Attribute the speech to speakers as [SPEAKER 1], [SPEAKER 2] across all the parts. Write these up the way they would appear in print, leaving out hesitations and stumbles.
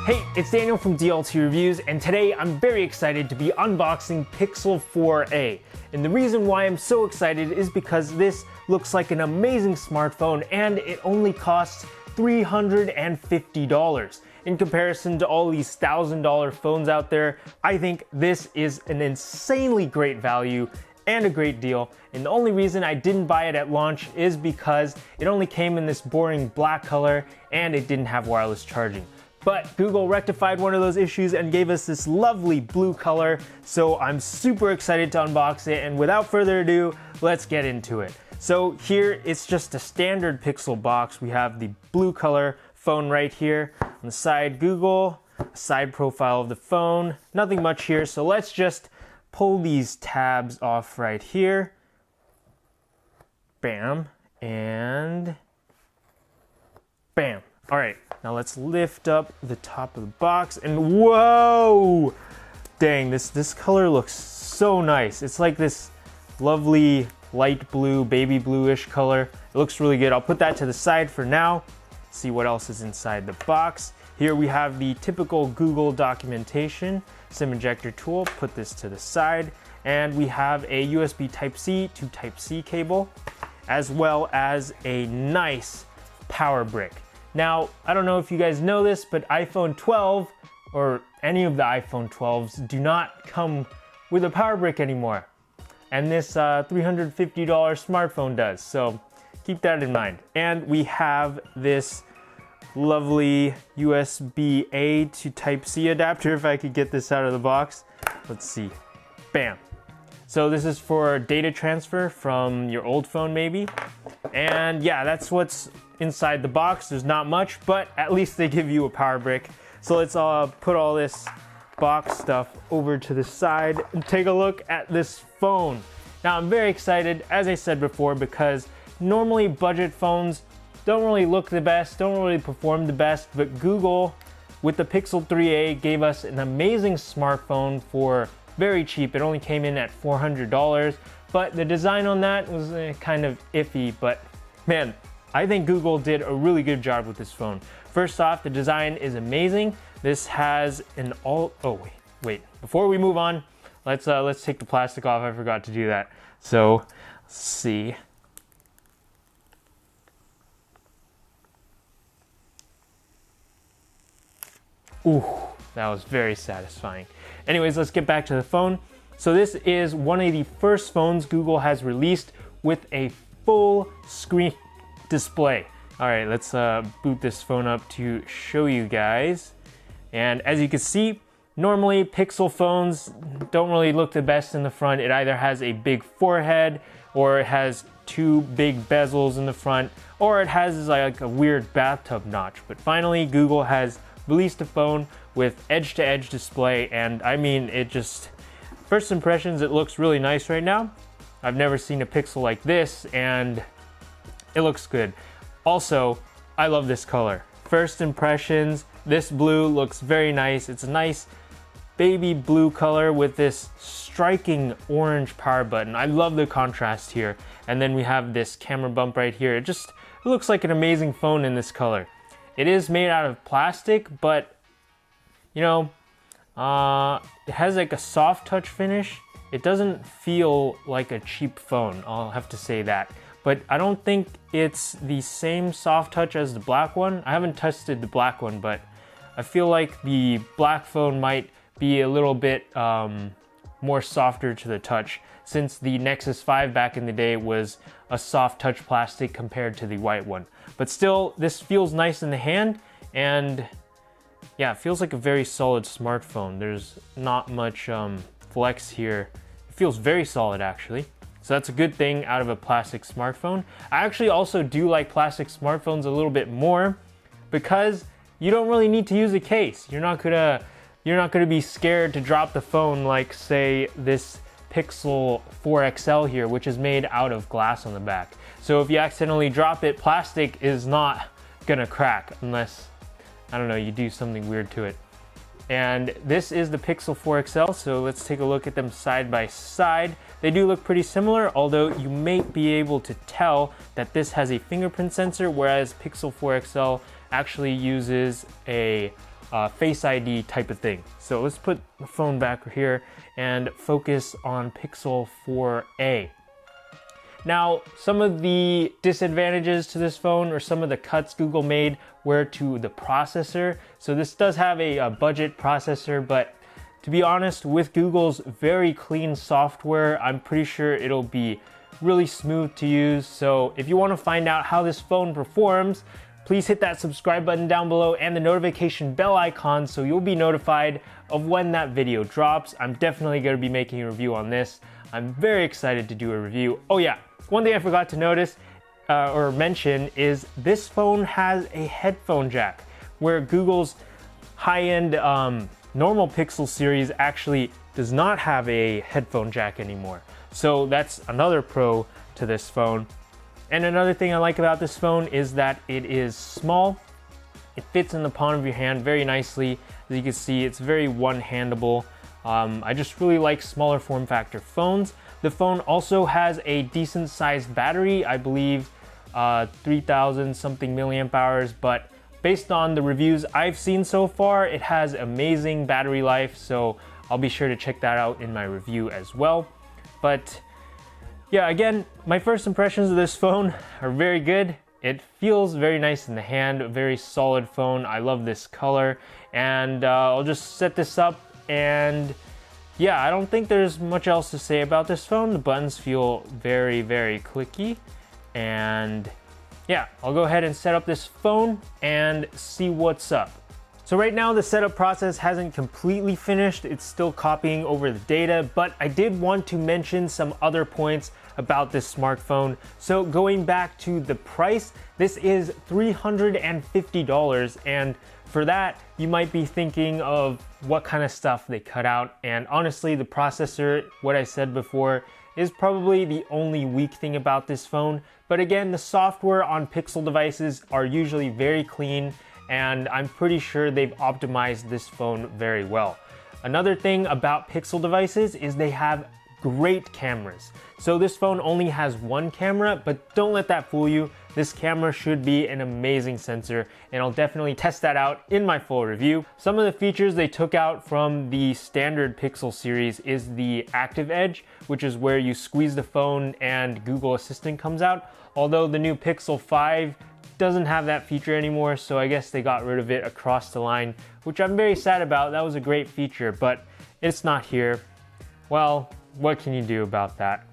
[SPEAKER 1] Hey, it's Daniel from dltReviews, and today I'm very excited to be unboxing Pixel 4a. And the reason why I'm so excited is because this looks like an amazing smartphone and it only costs $350. In comparison to all these $1,000 phones out there, I think this is an insanely great value and a great deal. And the only reason I didn't buy it at launch is because it only came in this boring black color and it didn't have wireless charging. But Google rectified one of those issues and gave us this lovely blue color, so I'm super excited to unbox it, and without further ado, let's get into it. So here, it's just a standard Pixel box. We have the blue color phone right here. On the side, Google, side profile of the phone, nothing much here, so let's just pull these tabs off right here. Bam, and bam. All right, now let's lift up the top of the box and whoa! Dang, this color looks so nice. It's like this lovely light blue, baby bluish color. It looks really good. I'll put that to the side for now. See what else is inside the box. Here we have the typical Google documentation, SIM ejector tool, put this to the side, and we have a USB Type-C to Type-C cable, as well as a nice power brick. Now, I don't know if you guys know this, but iPhone 12 or any of the iPhone 12s do not come with a power brick anymore. And this $350 smartphone does, so keep that in mind. And we have this lovely USB-A to Type-C adapter, if I could get this out of the box. Let's see, bam. So this is for data transfer from your old phone maybe. And yeah, that's what's inside the box. There's not much, but at least they give you a power brick. So let's put all this box stuff over to the side and take a look at this phone. Now I'm very excited, as I said before, because normally budget phones don't really look the best, don't really perform the best, but Google with the Pixel 3a gave us an amazing smartphone for very cheap. It only came in at $400, but the design on that was kind of iffy, but man, I think Google did a really good job with this phone. First off, the design is amazing. This has an wait. Before we move on, let's take the plastic off. I forgot to do that. So, let's see. Ooh, that was very satisfying. Anyways, let's get back to the phone. So this is one of the first phones Google has released with a full screen display. All right, let's boot this phone up to show you guys. And as you can see, normally Pixel phones don't really look the best in the front. It either has a big forehead, or it has two big bezels in the front, or it has like a weird bathtub notch. But finally, Google has released a phone with edge-to-edge display, and I mean, it just, first impressions, it looks really nice right now. I've never seen a Pixel like this, and it looks good. Also, I love this color. First impressions, this blue looks very nice. It's a nice baby blue color with this striking orange power button. I love the contrast here. And then we have this camera bump right here. It looks like an amazing phone in this color. It is made out of plastic, but you know, it has like a soft touch finish. It doesn't feel like a cheap phone, I'll have to say that. But I don't think it's the same soft touch as the black one. I haven't tested the black one, but I feel like the black phone might be a little bit more softer to the touch, since the Nexus 5 back in the day was a soft touch plastic compared to the white one. But still, this feels nice in the hand, and yeah, it feels like a very solid smartphone. There's not much flex here. It feels very solid actually. So that's a good thing out of a plastic smartphone. I actually also do like plastic smartphones a little bit more because you don't really need to use a case. You're not gonna be scared to drop the phone like, say, this Pixel 4 XL here, which is made out of glass on the back. So if you accidentally drop it, plastic is not gonna crack unless, I don't know, you do something weird to it. And this is the Pixel 4 XL, so let's take a look at them side by side. They do look pretty similar, although you may be able to tell that this has a fingerprint sensor, whereas Pixel 4 XL actually uses a Face ID type of thing. So let's put the phone back here and focus on Pixel 4a. Now, some of the disadvantages to this phone, or some of the cuts Google made, were to the processor. So this does have a budget processor, but to be honest, with Google's very clean software, I'm pretty sure it'll be really smooth to use. So if you want to find out how this phone performs, please hit that subscribe button down below and the notification bell icon so you'll be notified of when that video drops. I'm definitely going to be making a review on this. I'm very excited to do a review. Oh yeah, one thing I forgot to notice or mention is this phone has a headphone jack, where Google's high-end normal Pixel series actually does not have a headphone jack anymore. So that's another pro to this phone. And another thing I like about this phone is that it is small. It fits in the palm of your hand very nicely. As you can see, it's very one-handable. I just really like smaller form factor phones. The phone also has a decent sized battery, I believe 3,000 something milliamp hours, but based on the reviews I've seen so far, it has amazing battery life, so I'll be sure to check that out in my review as well. But yeah, again, my first impressions of this phone are very good. It feels very nice in the hand, a very solid phone. I love this color, and I'll just set this up. And yeah, I don't think there's much else to say about this phone. The buttons feel very, very clicky. And yeah, I'll go ahead and set up this phone and see what's up. So right now the setup process hasn't completely finished. It's still copying over the data, but I did want to mention some other points about this smartphone. So going back to the price, this is $350, and for that, you might be thinking of what kind of stuff they cut out. And honestly, the processor, what I said before, is probably the only weak thing about this phone. But again, the software on Pixel devices are usually very clean, and I'm pretty sure they've optimized this phone very well. Another thing about Pixel devices is they have great cameras. So this phone only has one camera, but don't let that fool you. This camera should be an amazing sensor, and I'll definitely test that out in my full review. Some of the features they took out from the standard Pixel series is the Active Edge, which is where you squeeze the phone and Google Assistant comes out. Although the new Pixel 5 doesn't have that feature anymore, so I guess they got rid of it across the line, which I'm very sad about. That was a great feature, but it's not here. Well, what can you do about that?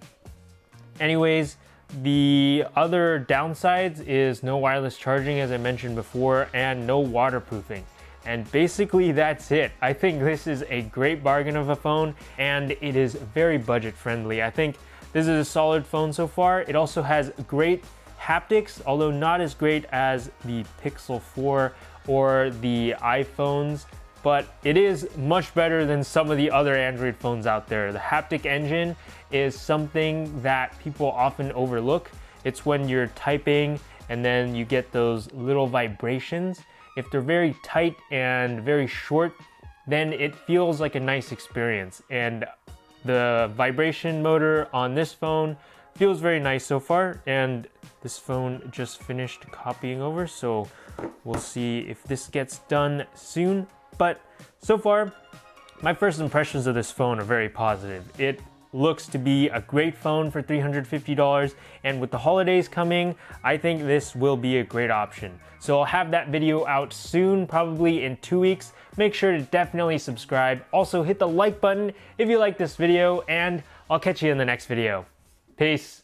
[SPEAKER 1] Anyways, the other downsides is no wireless charging, as I mentioned before, and no waterproofing. And basically that's it. I think this is a great bargain of a phone, and it is very budget friendly. I think this is a solid phone so far. It also has great haptics, although not as great as the Pixel 4 or the iPhones, but it is much better than some of the other Android phones out there. The haptic engine is something that people often overlook. It's when you're typing and then you get those little vibrations. If they're very tight and very short, then it feels like a nice experience. And the vibration motor on this phone feels very nice so far, and this phone just finished copying over, so we'll see if this gets done soon. But so far, my first impressions of this phone are very positive. It looks to be a great phone for $350, and with the holidays coming, I think this will be a great option. So I'll have that video out soon, probably in 2 weeks. Make sure to definitely subscribe. Also hit the like button if you like this video, and I'll catch you in the next video. Peace.